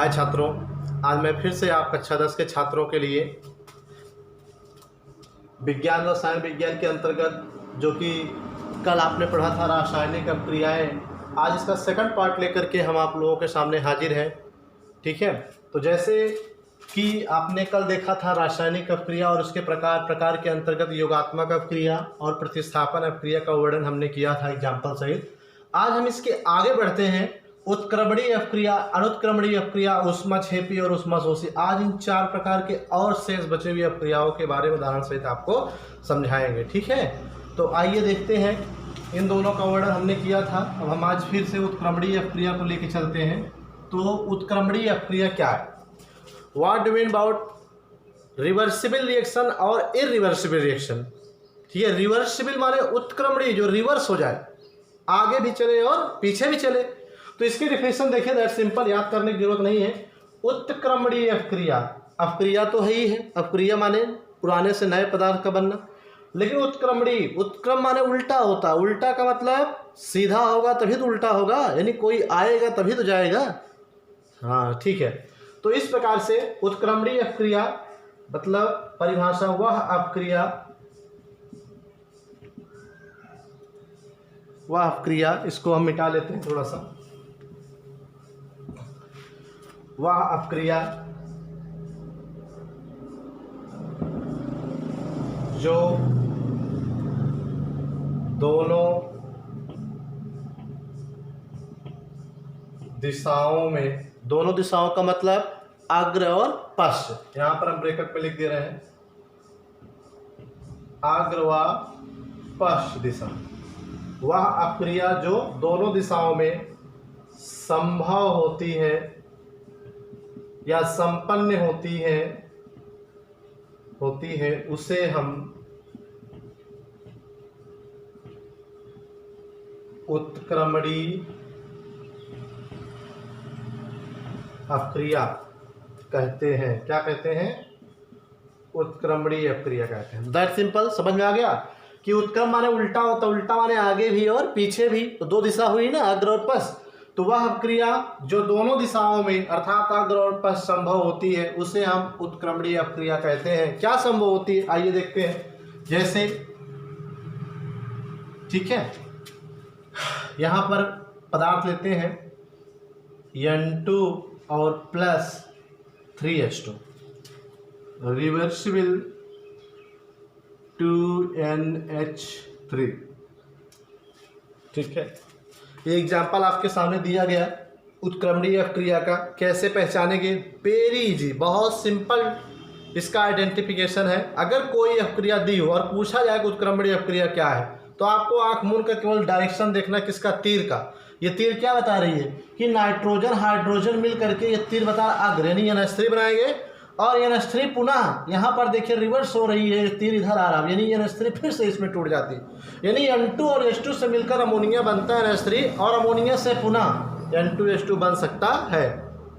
हाय छात्रों, आज मैं फिर से आप कक्षा 10 के छात्रों के लिए विज्ञान व रसायन विज्ञान के अंतर्गत जो कि कल आपने पढ़ा था रासायनिक अपक्रियाएं, आज इसका सेकंड पार्ट लेकर के हम आप लोगों के सामने हाजिर हैं। ठीक है, तो जैसे कि आपने कल देखा था रासायनिक अपक्रिया और उसके प्रकार के अंतर्गत योगात्मक अपक्रिया और प्रतिस्थापन अपक्रिया का वर्णन हमने किया था एग्जाम्पल सहित। आज हम इसके आगे बढ़ते हैं। उत्क्रमणीय अपक्रिया, अनुत्क्रमणीय अपक्रिया, ऊष्माक्षेपी और ऊष्माशोषी। आज इन 4 प्रकार के और शेष बचे हुए अपक्रियाओं के बारे में उदाहरण सहित आपको समझाएंगे। ठीक है, तो आइए देखते हैं। इन दोनों का वर्णन हमने किया था, अब हम आज फिर से उत्क्रमणीय अपक्रिया को लेकर चलते हैं। तो उत्क्रमणीय अपक्रिया क्या है? What do mean about reversible reaction और इरिवर्सिबल रिएक्शन? ठीक है, रिवर्सिबल माने उत्क्रमणीय, जो रिवर्स हो जाए, आगे भी चले और पीछे भी चले। तो इसकी डिफिनेशन देखिए, दैट सिंपल, याद करने की जरूरत नहीं है। उत्क्रमणीय अपक्रिया, अपक्रिया तो है ही है, अपक्रिया माने पुराने से नए पदार्थ का बनना। लेकिन उत्क्रमणीय, उत्क्रम माने उल्टा होता, उल्टा का मतलब सीधा होगा तभी तो उल्टा होगा, यानी कोई आएगा तभी तो जाएगा। हाँ ठीक है, तो इस प्रकार से उत्क्रमणीय अपक्रिया मतलब परिभाषा वह अपक्रिया, इसको हम मिटा लेते हैं थोड़ा सा। वह अपक्रिया जो दोनों दिशाओं में, दोनों दिशाओं का मतलब अग्र और पश्च, यहां पर हम ब्रैकेट में लिख दे रहे हैं, अग्र व पश्च दिशा। वह अपक्रिया जो दोनों दिशाओं में संभव होती है या संपन्न होती है उसे हम उत्क्रमणीय अपक्रिया कहते हैं। क्या कहते हैं? उत्क्रमणीय अपक्रिया कहते हैं। दैट सिंपल, समझ में आ गया कि उत्क्रम माने उल्टा होता, उल्टा माने आगे भी और पीछे भी, तो 2 दिशा हुई ना, अग्र और पश्च। तो वह अपक्रिया जो दोनों दिशाओं में अर्थात अग्र और पश्च संभव होती है उसे हम उत्क्रमणीय अपक्रिया कहते हैं। क्या संभव होती है आइए देखते हैं। जैसे ठीक है, यहां पर पदार्थ लेते हैं N2 और प्लस 3H2, रिवर्सिबल 2NH3। ठीक है, ये एग्जाम्पल आपके सामने दिया गया उत्क्रमणीय अपक्रिया का। कैसे पहचानेंगे? वेरी इजी, बहुत सिंपल इसका आइडेंटिफिकेशन है। अगर कोई अपक्रिया दी हो और पूछा जाए कि उत्क्रमणीय अपक्रिया क्या है, तो आपको आंख मूंद कर केवल डायरेक्शन देखना, किसका? तीर का। ये तीर क्या बता रही है कि नाइट्रोजन हाइड्रोजन मिल करके ये तीर बता अग्र यानी NH3 बनाएंगे, और NH3 पुनः यहाँ पर देखिए रिवर्स हो रही है, तीर इधर आ रहा है, यानी NH3 फिर से इसमें टूट जाती है, यानी N2 और H2 से मिलकर अमोनिया बनता है NH3, और अमोनिया से पुनः N2H2 बन सकता है।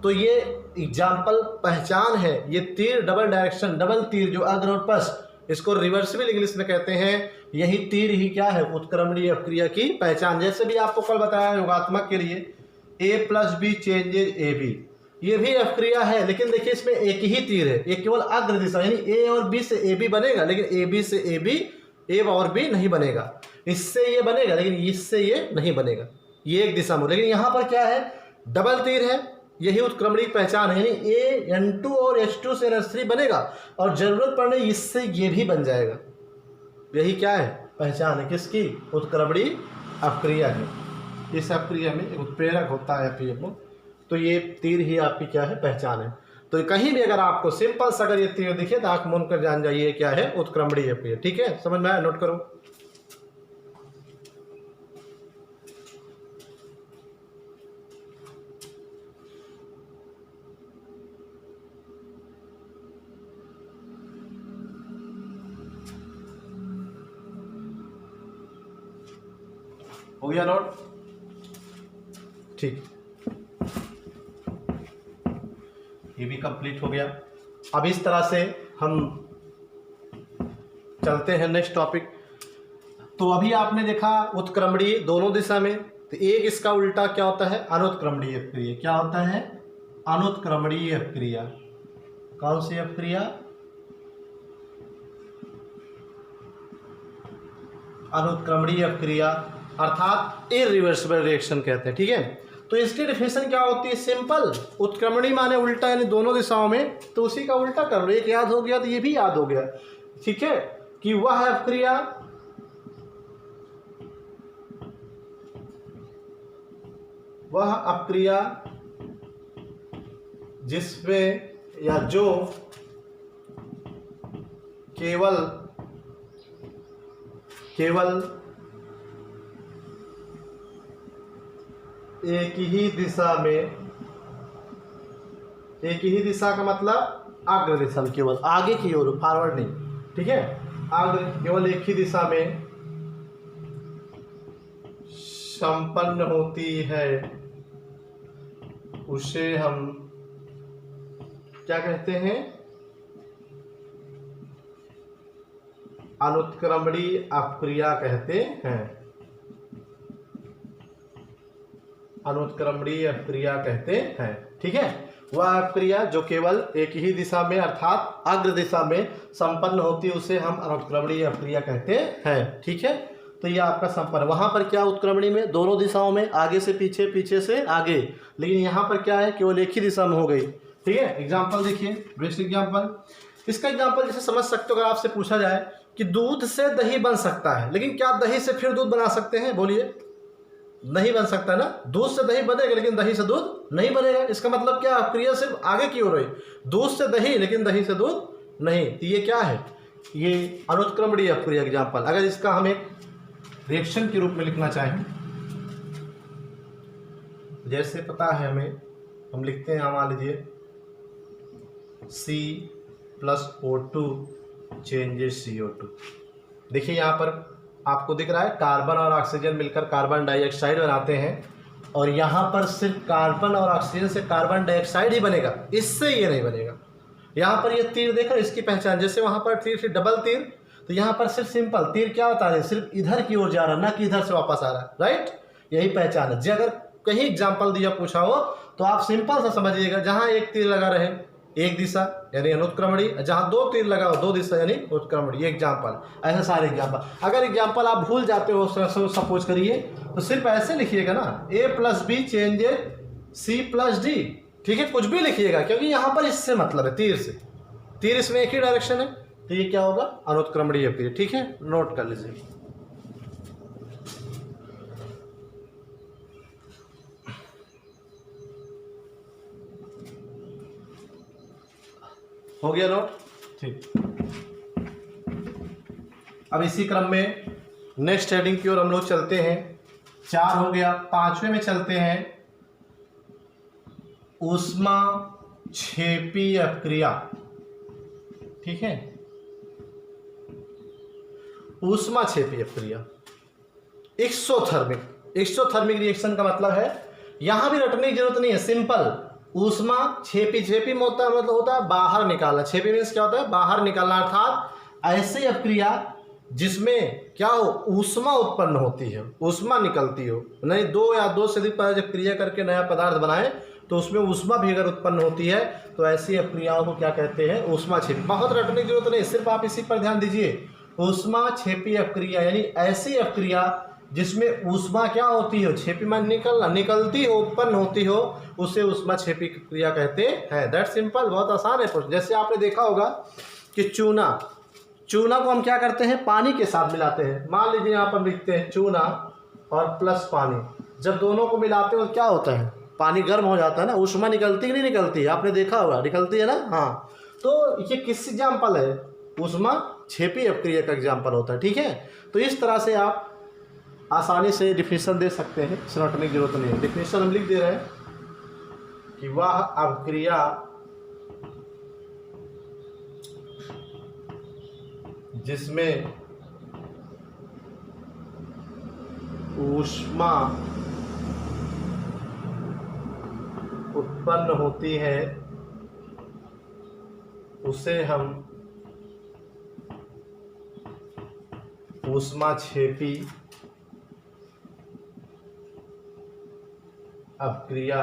तो ये एग्जाम्पल पहचान है, ये तीर डबल डायरेक्शन, डबल तीर जो अग्र और पश्च, इसको रिवर्सिबल इंग्लिश में कहते हैं। यही तीर ही क्या है? उत्क्रमणीय अपक्रिया की पहचान। जैसे भी आपको कल बताया योगात्मक के लिए A+B चेंजेज AB, ये भी अपक्रिया है, लेकिन देखिए इसमें एक ही तीर है, ये केवल अग्र दिशा, यानी A और B से AB बनेगा, लेकिन AB से AB, A और B नहीं बनेगा। इससे ये बनेगा लेकिन इससे ये नहीं बनेगा, ये एक दिशा में। लेकिन यहाँ पर क्या है? डबल तीर है, यही उत्क्रमणीय पहचान है, यानी A N2 और H2 से NH3 बनेगा, और जरूरत पड़ने इससे ये भी बन जाएगा। यही क्या है? पहचान है किसकी? उत्क्रमणीय अपक्रिया की। इस अपक्रिया में उत्प्रेरक होता है PMO, तो ये तीर ही आपकी क्या है? पहचान है। तो कहीं भी अगर आपको सिंपल सा अगर ये तीर दिखे तो आंख मूंद कर जान जाइए क्या है? उत्क्रमणीय अपक्रिया। ठीक है, समझ में आया? नोट करो। हो गया नोट? ठीक, ये भी कंप्लीट हो गया। अब इस तरह से हम चलते हैं नेक्स्ट टॉपिक। तो अभी आपने देखा उत्क्रमणीय दोनों दिशा में, तो एक इसका उल्टा क्या होता है? अनुत्क्रमणीय अपक्रिया। क्या होता है? अनुत्क्रमणीय अपक्रिया। कौन सी अपक्रिया? अनुत्क्रमणीय अपक्रिया, अर्थात इरिवर्सिबल रिएक्शन कहते हैं। ठीक है, तो इसकी डेफिनेशन क्या होती है? सिंपल। उत्क्रमणी माने उल्टा, यानी दोनों दिशाओं में, तो उसी का उल्टा कर लो। एक याद हो गया तो ये भी याद हो गया। ठीक है, कि वह अपक्रिया जिसमें या जो केवल एक ही दिशा का मतलब अग्रदिशा, केवल आगे की ओर, फॉरवर्ड नहीं। ठीक है, केवल एक ही दिशा में संपन्न होती है, उसे हम क्या कहते हैं? अनुत्क्रमणीय अपक्रिया कहते हैं। अनुत्क्रमणीय अपक्रिया कहते हैं। ठीक है, वह अपक्रिया जो केवल एक ही दिशा में अर्थात अग्र दिशा में संपन्न होती है, उसे हम अनुत्क्रमणीय अपक्रिया कहते हैं। ठीक है, तो ये आपका संपर्क। वहां पर क्या उत्क्रमणी में दोनों दिशाओं में, आगे से पीछे, पीछे से आगे, लेकिन यहाँ पर क्या है? केवल एक ही दिशा में हो गई। ठीक है, एग्जाम्पल देखिए, बेस्ट एग्जाम्पल। इसका एग्जाम्पल जैसे समझ सकते हो, अगर आपसे पूछा जाए कि दूध से दही बन सकता है, लेकिन क्या दही से फिर दूध बना सकते हैं? बोलिए, नहीं बन सकता ना। दूध से दही बनेगा, लेकिन दही से दूध नहीं बनेगा। इसका मतलब क्या? अपक्रिया सिर्फ आगे की ओर हुई, दूध से दही, लेकिन दही से दूध नहीं। तो ये क्या है? ये अनुत्क्रमणीय अपक्रिया एग्जाम्पल। अगर इसका हम एक रिएक्शन के रूप में लिखना चाहें, जैसे पता है हमें, हम लिखते हैं, मान लीजिए C+O2 चेंजेस CO2। देखिए यहाँ पर आपको दिख रहा है, कार्बन और ऑक्सीजन मिलकर कार्बन डाइऑक्साइड बनाते हैं, और यहाँ पर सिर्फ कार्बन और ऑक्सीजन से कार्बन डाइऑक्साइड ही बनेगा, इससे ये नहीं बनेगा। यहाँ पर ये तीर देखो, इसकी पहचान, जैसे वहाँ पर तीर थी डबल तीर, तो यहाँ पर सिर्फ सिंपल तीर क्या बता रहे हैं? सिर्फ इधर की ओर जा रहा है, ना कि इधर से वापस आ रहा है। राइट, यही पहचान है। जो अगर कहीं एग्जाम्पल दिया पूछा हो तो आप सिंपल सा समझिएगा, जहाँ एक तीर लगा रहे एक दिशा यानी अनुत्क्रमणी, जहाँ दो तीर लगाओ दो दिशा यानी उत्क्रमणी। ये एग्जाम्पल, ऐसे सारे एग्जाम्पल। अगर एग्जाम्पल आप भूल जाते हो, सपोज करिए, तो सिर्फ ऐसे लिखिएगा ना, A+B चेंजेस C+D। ठीक है, कुछ भी लिखिएगा, क्योंकि यहाँ पर इससे मतलब है तीर से, तीर इसमें एक ही डायरेक्शन है, तो ये क्या होगा? अनुत्क्रमणीय अपक्रिया। ठीक है, नोट कर लीजिए। हो गया नोट? ठीक। अब इसी क्रम में नेक्स्ट हेडिंग की ओर हम लोग चलते हैं। 4 हो गया, 5वें में चलते हैं, ऊष्माक्षेपी अपक्रिया। ठीक है, ऊष्माक्षेपी अपक्रिया, एक्सोथर्मिक रिएक्शन का मतलब है, यहां भी रटने की जरूरत नहीं है, सिंपल। ऊष्मा छेपी में होता है, मतलब होता है बाहर निकालना। छेपी मीन्स क्या होता है? बाहर निकालना, अर्थात ऐसी अपक्रिया जिसमें क्या हो? ऊष्मा उत्पन्न होती है, ऊष्मा निकलती हो। नहीं, दो या दो से अधिक पदार्थ जब क्रिया करके नया पदार्थ बनाए तो उसमें ऊष्मा भी अगर उत्पन्न होती है, तो ऐसी अपक्रियाओं को क्या कहते हैं? ऊष्माक्षेपी। बहुत रटने की जरूरत नहीं, सिर्फ आप इसी पर ध्यान दीजिए। ऊष्माक्षेपी अपक्रिया यानी ऐसी अपक्रिया जिसमें ऊष्मा क्या होती हो? छेपी में निकलना, निकलती हो, उत्पन्न होती हो, उसे ऊष्माक्षेपी क्रिया कहते हैं। दैट सिंपल, बहुत आसान है। जैसे आपने देखा होगा कि चूना को हम क्या करते हैं? पानी के साथ मिलाते हैं। मान लीजिए यहाँ पर लिखते हैं चूना और प्लस पानी, जब दोनों को मिलाते हो क्या होता है? पानी गर्म हो जाता है ना, ऊष्मा निकलती कि नहीं निकलती? आपने देखा होगा, निकलती है ना। हाँ, तो ये किस एग्जाम्पल है? ऊष्माक्षेपी अपक्रिया का एग्जाम्पल होता है। ठीक है, तो इस तरह से आप आसानी से डिफिनेशन दे सकते हैं, इसमें रटने की जरूरत नहीं है। डिफिनेशन हम लिख दे रहे हैं कि वह अपक्रिया जिसमें ऊष्मा उत्पन्न होती है, उसे हम ऊष्माक्षेपी अपक्रिया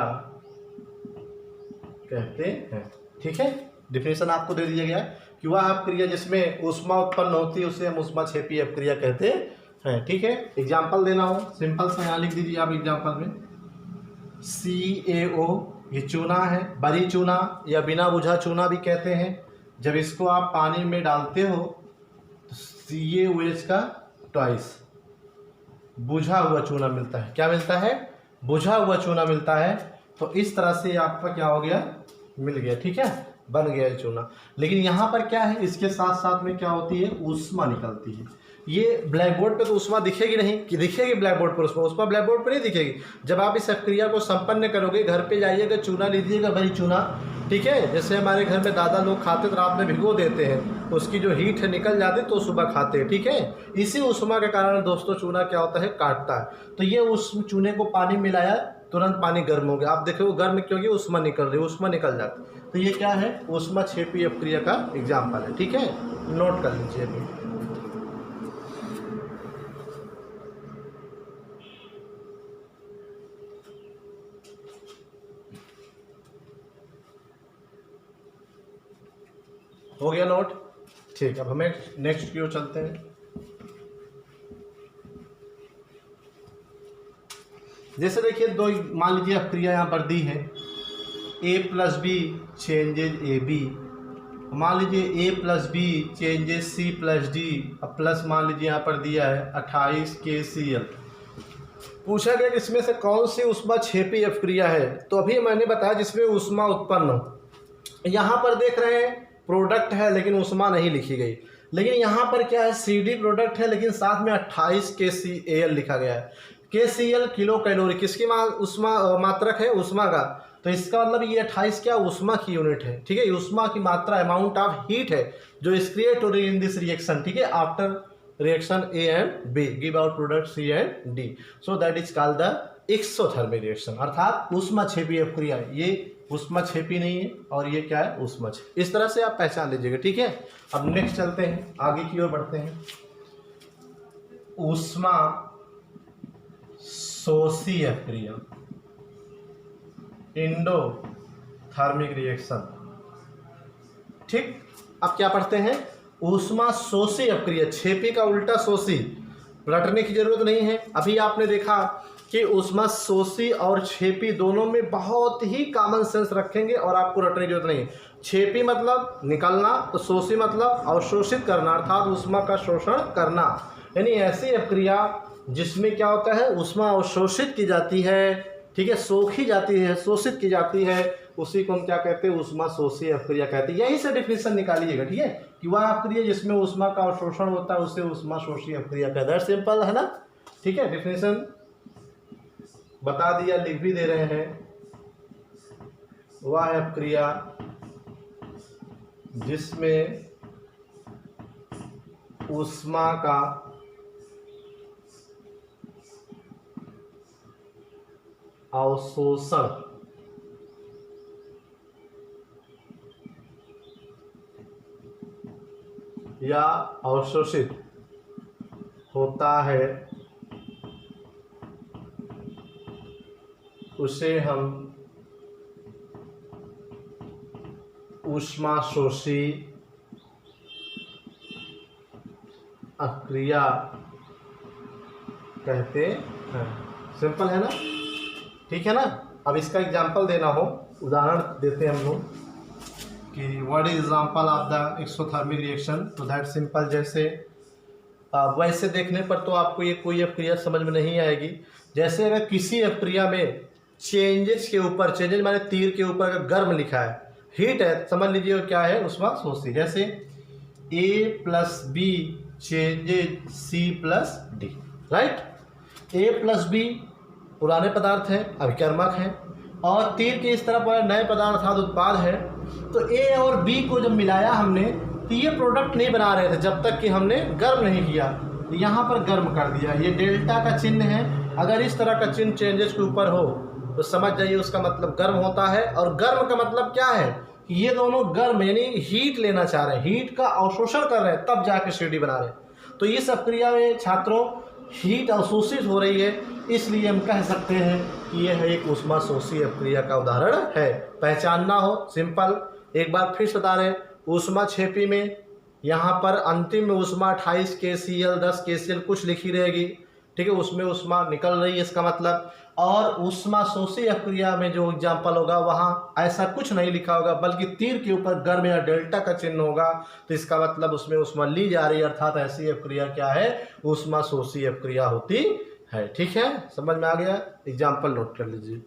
कहते हैं। ठीक है, डिफिनेशन आपको दे दिया गया कि वह अपक्रिया जिसमें ऊष्मा उत्पन्न होती है उसे हम ऊष्माक्षेपी अपक्रिया कहते हैं। ठीक है, एग्जाम्पल देना हो सिंपल सा यहाँ लिख दीजिए आप एग्जाम्पल में, CaO ये चूना है, बरी चूना या बिना बुझा चूना भी कहते हैं। जब इसको आप पानी में डालते हो तो CaOH का ट्वाइस बुझा हुआ चूना मिलता है। क्या मिलता है? बुझा हुआ चूना मिलता है। तो इस तरह से आपका क्या हो गया, मिल गया। ठीक है, बन गया ये चूना। लेकिन यहाँ पर क्या है, इसके साथ साथ में क्या होती है, ऊष्मा निकलती है। ये ब्लैक बोर्ड पे तो ऊष्मा दिखेगी नहीं, कि दिखेगी ब्लैक बोर्ड पर ऊष्मा ब्लैक बोर्ड पर नहीं दिखेगी। जब आप इस क्रिया को संपन्न करोगे, घर पे जाइएगा, चूना लीजिएगा, वही चूना। ठीक है, जैसे हमारे घर में दादा लोग खाते तो रात में भिगो देते हैं, उसकी जो हीट है निकल जाती तो सुबह खाते हैं। ठीक है, इसी ऊष्मा के कारण दोस्तों चूना क्या होता है, काटता है। तो ये उस चूने को पानी मिलाया, तुरंत पानी गर्म हो गया। आप देखो गर्म क्योंकि ऊष्मा निकल रही है, ऊष्मा निकल जाती। तो ये क्या है, ऊष्माक्षेपी अपक्रिया का एग्जाम्पल है। ठीक है, नोट कर लीजिए अभी। हो गया नोट? ठीक, अब हमें नेक्स्ट की ओर चलते हैं। जैसे देखिए दो, मान लीजिए अपक्रिया यहाँ पर दी है, A+B चेंजेज AB। मान लीजिए A+B चेंजेज C+D, अब प्लस मान लीजिए यहाँ पर दिया है 28 KCl। पूछा गया कि इसमें से कौन सी ऊष्माक्षेपी अपक्रिया है। तो अभी मैंने बताया जिसमें ऊष्मा उत्पन्न हो। यहाँ पर देख रहे हैं प्रोडक्ट है लेकिन ऊष्मा नहीं लिखी गई। लेकिन यहाँ पर क्या है, CD प्रोडक्ट है लेकिन साथ में 28 KCl लिखा गया है। KCl किलो कैलोरी, किसकी ऊष्मा मात्रक है, ऊष्मा का। तो इसका मतलब ये 28 क्या, ऊष्मा की यूनिट है। ठीक है, ऊष्मा की मात्रा, अमाउंट ऑफ हीट है जो is created in this reaction. ठीक है, after reaction A and B give out product C and D, so that is called the exothermic reaction, अर्थात ऊष्माक्षेपी अपक्रिया। ये ऊष्माक्षेपी नहीं है और ये क्या है, ऊष्माक्षेपी। इस तरह से आप पहचान लीजिएगा। ठीक है, अब नेक्स्ट चलते हैं, आगे की ओर बढ़ते हैं। ऊष्मा शोषी अपक्रिया, एंडोथर्मिक रिएक्शन। ठीक, अब क्या पढ़ते हैं, ऊष्मा शोषी अपक्रिया, छेपी का उल्टा शोषी, रटने की जरूरत नहीं है। अभी आपने देखा कि ऊष्मा शोषी और छेपी दोनों में बहुत ही कॉमन सेंस रखेंगे और आपको रटने की जरूरत नहीं है। छेपी मतलब निकलना, तो शोषी मतलब अवशोषित करना, अर्थात ऊष्मा का शोषण करना। यानी ऐसी अपक्रिया जिसमें क्या होता है, ऊष्मा अवशोषित की जाती है। ठीक है, सोखी जाती है, शोषित की जाती है, उसी को हम क्या कहते हैं, ऊष्मा शोषी अपक्रिया कहते हैं। यहीं से डिफिनेशन निकालिएगा। ठीक है, कि वह अपक्रिया जिसमें ऊष्मा का अवशोषण होता है उसे ऊष्मा शोषी अपक्रिया कहते हैं। सिंपल है ना। ठीक है, डिफिनेशन बता दिया, लिख भी दे रहे हैं। वह अपक्रिया जिसमें ऊष्मा का अवशोषण या अवशोषित होता है उसे हम ऊष्मा शोषी अपक्रिया कहते हैं। सिंपल है ना। ठीक है ना। अब इसका एग्जाम्पल देना हो, उदाहरण देते हैं हम लोग कि what is example of the exothermic reaction. तो दैट सिंपल, जैसे वैसे देखने पर तो आपको ये कोई अपक्रिया समझ में नहीं आएगी। जैसे अगर किसी अपक्रिया में चेंजेस के ऊपर, चेंजेस माने तीर के ऊपर अगर गर्म लिखा है, हीट है, समझ लीजिए क्या है, ऊष्मा शोषी। जैसे A+B changes C+D, right. A+B पुराने पदार्थ हैं, अभिकर्मक हैं, और तीर के इस तरफ नए पदार्थ अर्थात उत्पाद है। तो A और B को जब मिलाया हमने तो ये प्रोडक्ट नहीं बना रहे थे जब तक कि हमने गर्म नहीं किया। यहाँ पर गर्म कर दिया, ये डेल्टा का चिन्ह है। अगर इस तरह का चिन्ह चेंजेस के ऊपर हो तो समझ जाइए उसका मतलब गर्म होता है। और गर्म का मतलब क्या है कि ये दोनों गर्म यानी हीट लेना चाह रहे हैं, हीट का अवशोषण कर रहे हैं, तब जाके CD बना रहे हैं। तो इस अपक्रिया में छात्रों हीट अवशोषित हो रही है, इसलिए हम कह सकते हैं कि यह एक ऊष्माशोषी अपक्रिया का उदाहरण है। पहचानना हो सिंपल, एक बार फिर से बता रहे हैं, ऊष्मा छेपी में यहाँ पर अंतिम में ऊष्मा 28 KCl 10 KCl कुछ लिखी रहेगी, ठीक है, उसमें ऊष्मा निकल रही है इसका मतलब। और ऊष्माशोषी अपक्रिया में जो एग्जाम्पल होगा वहाँ ऐसा कुछ नहीं लिखा होगा, बल्कि तीर के ऊपर गर्म या डेल्टा का चिन्ह होगा, तो इसका मतलब उसमें ऊष्मा ली जा रही है, अर्थात ऐसी अपक्रिया क्या है, ऊष्माशोषी अपक्रिया होती है। ठीक है, समझ में आ गया, एग्जाम्पल नोट कर लीजिए।